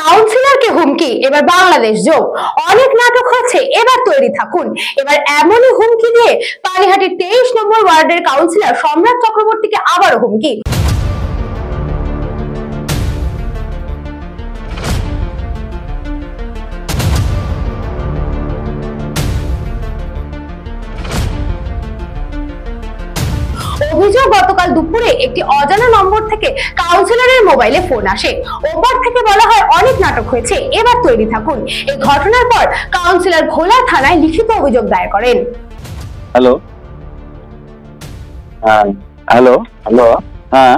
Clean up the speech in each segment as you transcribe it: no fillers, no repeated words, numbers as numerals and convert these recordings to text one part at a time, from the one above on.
কাউন্সিলরকে হুমকি, এবার বাংলাদেশ যোগ। অনেক নাটক হচ্ছে, এবার তৈরি থাকুন। এবার এমনই হুমকি দিয়ে পানিহাটির 23 নম্বর ওয়ার্ডের কাউন্সিলর সম্রাট চক্রবর্তীকে আবারও হুমকি। অভিযোগ, গতকাল দুপুরে একটি অজানা নম্বর থেকে কাউন্সিলরের মোবাইলে ফোন আসে। ওপার থেকে বলা হয় অনেক নাটক হয়েছে, এবার তৈরি থাকুন। এই ঘটনার পর কাউন্সিলর ভোলা থানায় লিখিত অভিযোগ দায়ের করেন। হ্যালো হ্যালো হ্যালো হ্যাঁ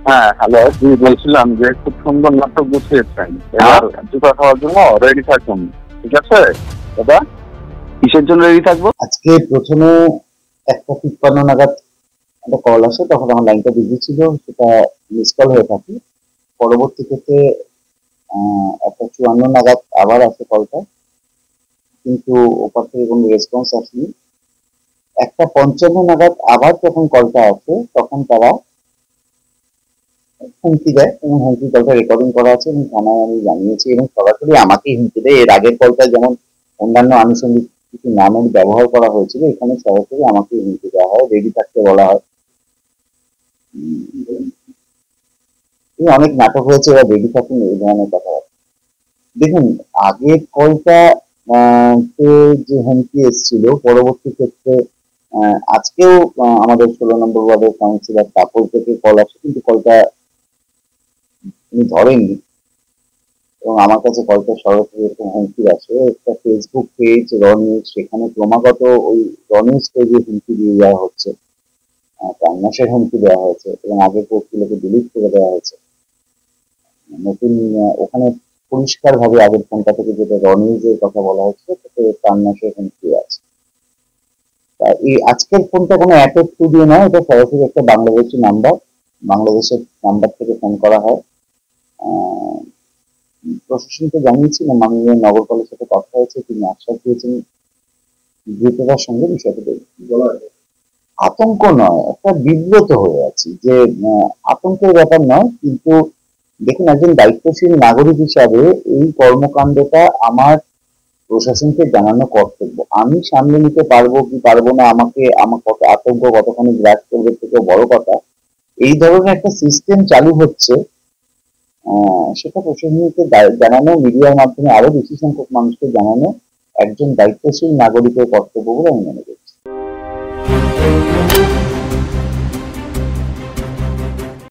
হ্যাঁ হ্যালো, তুমি বলছিলাম যে খুব সুন্দর নাটক গুছিয়েছেন, এবার জুতা খাওয়ার জন্য রেডি থাকুন, ঠিক আছে দাদা? কিসের জন্য রেডি থাকবো? আজকে প্রথমে 1:53 নাগাদ একটা কল আসে, তখন আমার লাইনটা বিজি ছিল, সেটা মিস কল হয়ে থাকে। পরবর্তী ক্ষেত্রে 1:54 নাগাদ আবার আসে কলটা, কিন্তু ওপার থেকে কোনো রেসপন্স আসেনি। 1:55 নাগাদ আবার যখন কলটা আসে, তখন তারা হুমকি দেয় এবং হুমকি কলটা রেকর্ডিং করা আছে এবং থানায় আমি জানিয়েছি এবং সরাসরি আমাকেই হুমকি দেয়। এর আগের কলটা যেমন অন্যান্য আনুষঙ্গিক কিছু নামের ব্যবহার করা হয়েছিল, এখানে সরাসরি আমাকেই হুমকি দেওয়া হয়, রেডি থাকতে বলা হয়। অনেক নাটক হয়েছে, এবার রেডি থাকুন, এই ধরনের কথা। দেখুন, আগের কলটা যে হুমকি এসেছিল, পরবর্তী ক্ষেত্রে আজকেও আমাদের 16 নম্বর ওয়ার্ডের কাউন্সিলর তাপর থেকে কল আসে, কিন্তু কলটা উনি ধরেননি এবং আমার কাছে কলটা সরাসরি এরকম হুমকি আসে। একটা ফেসবুক পেজ রনিউজ, সেখানে ক্রমাগত ওই রনিউজ পেজে হুমকি দিয়ে দেওয়া হচ্ছে, প্রাণনাশের হুমকি দেওয়া হয়েছে এবং আগের পোস্টগুলোকে ডিলিট করে দেওয়া হয়েছে। নতুন ওখানে পরিষ্কার ভাবে আগের ফোনটা থেকে যেটা রনিউজের কথা বলা হচ্ছে, তাতে প্রাণনাশের হুমকি আছে। তা এই আজকের ফোনটা কোনো অ্যাপের থ্রু দিয়ে নয়, এটা সরাসরি একটা বাংলাদেশি নাম্বার, বাংলাদেশের নাম্বার থেকে ফোন করা হয়। প্রশাসনকে জানিয়েছিলাম, মাননীয় নগরপালের সাথে কথা হয়েছে, তিনি আশ্বাস দিয়েছেন দ্রুততার সঙ্গে বিষয়টা বলা। আতঙ্ক নয়, একটা বিব্রত হয়ে আছি যে আতঙ্কের ব্যাপার নয়, কিন্তু দেখুন, একজন দায়িত্বশীল নাগরিক হিসাবে এই কর্মকাণ্ডটা আমার প্রশাসনকে জানানো কর্তব্য। আমি সামলে নিতে পারবো কি পারবো না, আমার কত আতঙ্ক কতখানি গ্রাস করবে থেকে বড় কথা, এই ধরনের একটা সিস্টেম চালু হচ্ছে, সেটা প্রশাসনকে জানানো, মিডিয়ার মাধ্যমে আরো বেশি সংখ্যক মানুষকে জানানো একজন দায়িত্বশীল নাগরিকের কর্তব্য বলে আমি মনে করছি।